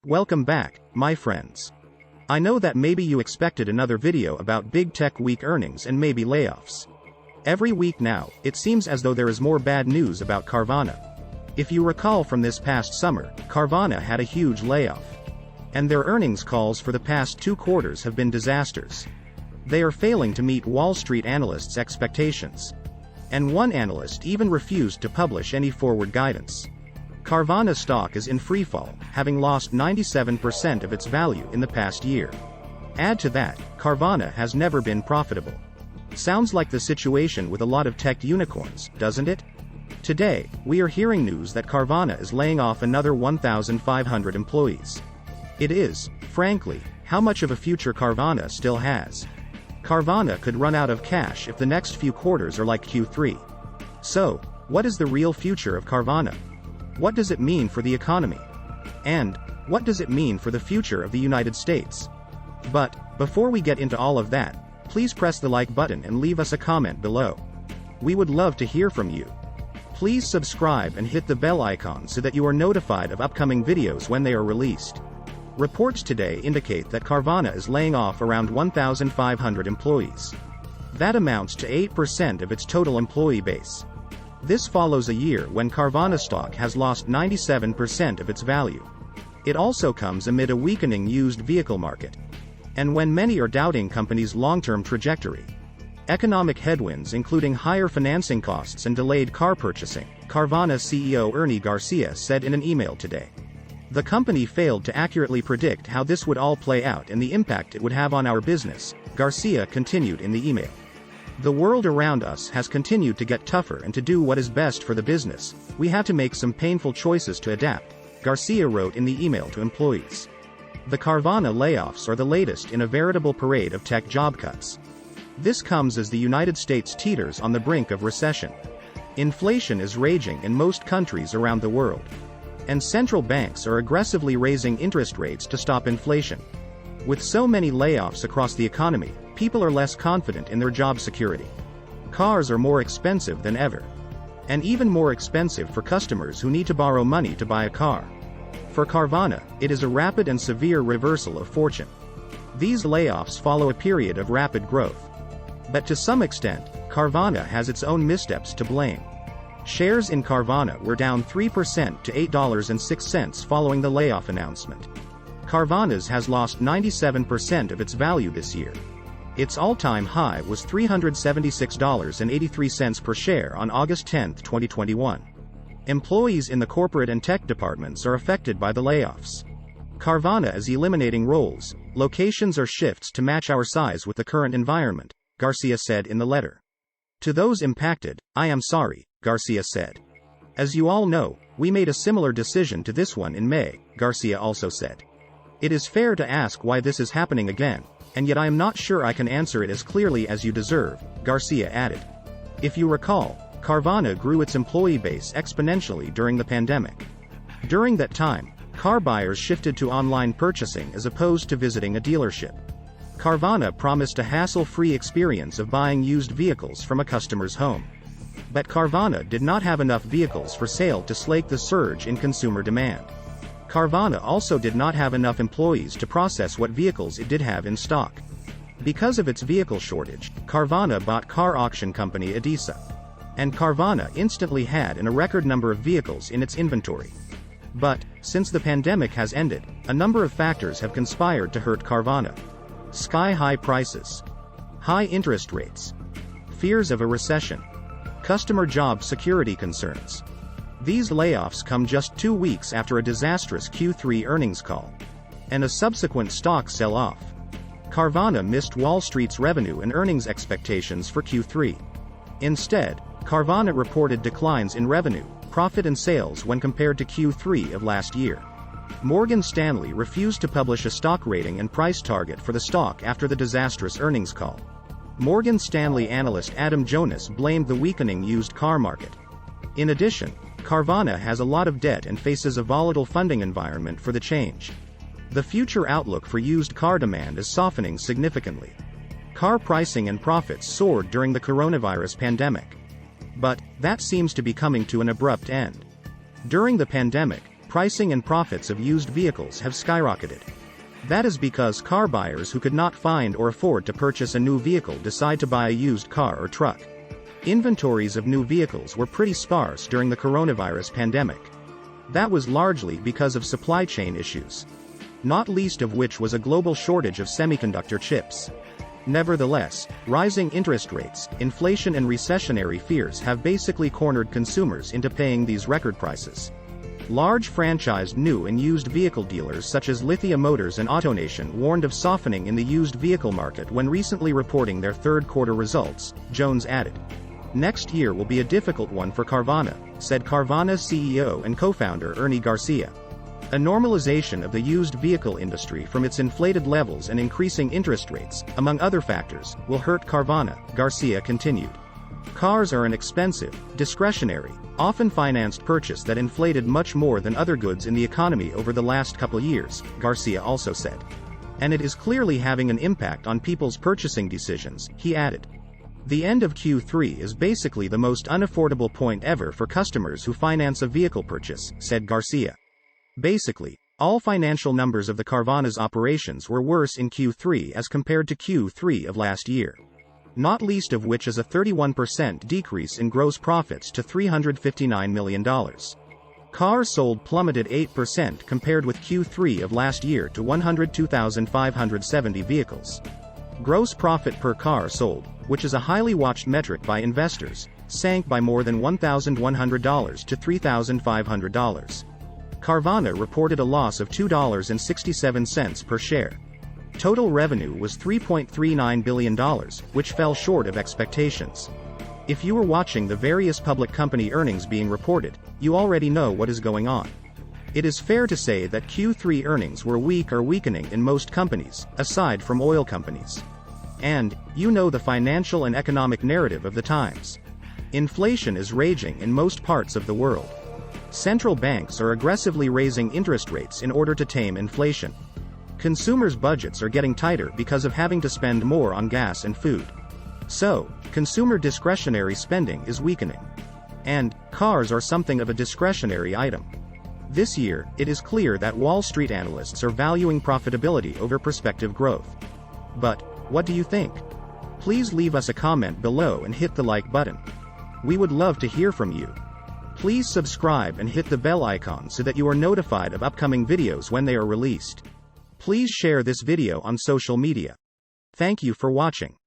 Welcome back, my friends. I know that maybe you expected another video about big tech week earnings and maybe layoffs. Every week now, it seems as though there is more bad news about Carvana. If you recall from this past summer, Carvana had a huge layoff. And their earnings calls for the past 2 quarters have been disasters. They are failing to meet Wall Street analysts' expectations. And one analyst even refused to publish any forward guidance. Carvana stock is in freefall, having lost 97% of its value in the past year. Add to that, Carvana has never been profitable. Sounds like the situation with a lot of tech unicorns, doesn't it? Today, we are hearing news that Carvana is laying off another 1,500 employees. It is, frankly, how much of a future Carvana still has. Carvana could run out of cash if the next few quarters are like Q3. So, what is the real future of Carvana? What does it mean for the economy? And, what does it mean for the future of the United States? But, before we get into all of that, please press the like button and leave us a comment below. We would love to hear from you. Please subscribe and hit the bell icon so that you are notified of upcoming videos when they are released. Reports today indicate that Carvana is laying off around 1,500 employees. That amounts to 8% of its total employee base. This follows a year when Carvana stock has lost 97% of its value. It also comes amid a weakening used vehicle market. And when many are doubting company's long-term trajectory. Economic headwinds including higher financing costs and delayed car purchasing, Carvana CEO Ernie Garcia said in an email today. The company failed to accurately predict how this would all play out and the impact it would have on our business, Garcia continued in the email. The world around us has continued to get tougher, and to do what is best for the business, we had to make some painful choices to adapt, Garcia wrote in the email to employees. The Carvana layoffs are the latest in a veritable parade of tech job cuts. This comes as the United States teeters on the brink of recession. Inflation is raging in most countries around the world. And central banks are aggressively raising interest rates to stop inflation. With so many layoffs across the economy, people are less confident in their job security. Cars are more expensive than ever. And even more expensive for customers who need to borrow money to buy a car. For Carvana, it is a rapid and severe reversal of fortune. These layoffs follow a period of rapid growth. But to some extent, Carvana has its own missteps to blame. Shares in Carvana were down 3% to $8.06 following the layoff announcement. Carvana's has lost 97% of its value this year. Its all-time high was $376.83 per share on August 10, 2021. Employees in the corporate and tech departments are affected by the layoffs. Carvana is eliminating roles, locations or shifts to match our size with the current environment, Garcia said in the letter. To those impacted, I am sorry, Garcia said. As you all know, we made a similar decision to this one in May, Garcia also said. It is fair to ask why this is happening again, and yet I am not sure I can answer it as clearly as you deserve, Garcia added. If you recall, Carvana grew its employee base exponentially during the pandemic. During that time, car buyers shifted to online purchasing as opposed to visiting a dealership. Carvana promised a hassle-free experience of buying used vehicles from a customer's home. But Carvana did not have enough vehicles for sale to slake the surge in consumer demand. Carvana also did not have enough employees to process what vehicles it did have in stock. Because of its vehicle shortage, Carvana bought car auction company Edisa. And Carvana instantly had a record number of vehicles in its inventory. But, since the pandemic has ended, a number of factors have conspired to hurt Carvana. Sky-high prices. High interest rates. Fears of a recession. Customer job security concerns. These layoffs come just 2 weeks after a disastrous Q3 earnings call. And a subsequent stock sell-off. Carvana missed Wall Street's revenue and earnings expectations for Q3. Instead, Carvana reported declines in revenue, profit and sales when compared to Q3 of last year. Morgan Stanley refused to publish a stock rating and price target for the stock after the disastrous earnings call. Morgan Stanley analyst Adam Jonas blamed the weakening used car market. In addition, Carvana has a lot of debt and faces a volatile funding environment for the change. The future outlook for used car demand is softening significantly. Car pricing and profits soared during the coronavirus pandemic. But that seems to be coming to an abrupt end. During the pandemic, pricing and profits of used vehicles have skyrocketed. That is because car buyers who could not find or afford to purchase a new vehicle decide to buy a used car or truck. Inventories of new vehicles were pretty sparse during the coronavirus pandemic. That was largely because of supply chain issues, not least of which was a global shortage of semiconductor chips. Nevertheless, rising interest rates, inflation and recessionary fears have basically cornered consumers into paying these record prices. Large franchised new and used vehicle dealers such as Lithia Motors and AutoNation warned of softening in the used vehicle market when recently reporting their third quarter results, Jones added. Next year will be a difficult one for Carvana, said Carvana CEO and co-founder Ernie Garcia. A normalization of the used vehicle industry from its inflated levels and increasing interest rates, among other factors, will hurt Carvana, Garcia continued. Cars are an expensive, discretionary, often financed purchase that inflated much more than other goods in the economy over the last couple years, Garcia also said. And it is clearly having an impact on people's purchasing decisions, he added. The end of Q3 is basically the most unaffordable point ever for customers who finance a vehicle purchase, said Garcia. Basically, all financial numbers of the Carvana's operations were worse in Q3 as compared to Q3 of last year. Not least of which is a 31% decrease in gross profits to $359 million. Cars sold plummeted 8% compared with Q3 of last year to 102,570 vehicles. Gross profit per car sold, which is a highly watched metric by investors, sank by more than $1,100 to $3,500. Carvana reported a loss of $2.67 per share. Total revenue was $3.39 billion, which fell short of expectations. If you were watching the various public company earnings being reported, you already know what is going on. It is fair to say that Q3 earnings were weak or weakening in most companies, aside from oil companies. And, you know the financial and economic narrative of the times. Inflation is raging in most parts of the world. Central banks are aggressively raising interest rates in order to tame inflation. Consumers' budgets are getting tighter because of having to spend more on gas and food. So, consumer discretionary spending is weakening. And, cars are something of a discretionary item. This year, it is clear that Wall Street analysts are valuing profitability over prospective growth. But, what do you think? Please leave us a comment below and hit the like button. We would love to hear from you. Please subscribe and hit the bell icon so that you are notified of upcoming videos when they are released. Please share this video on social media. Thank you for watching.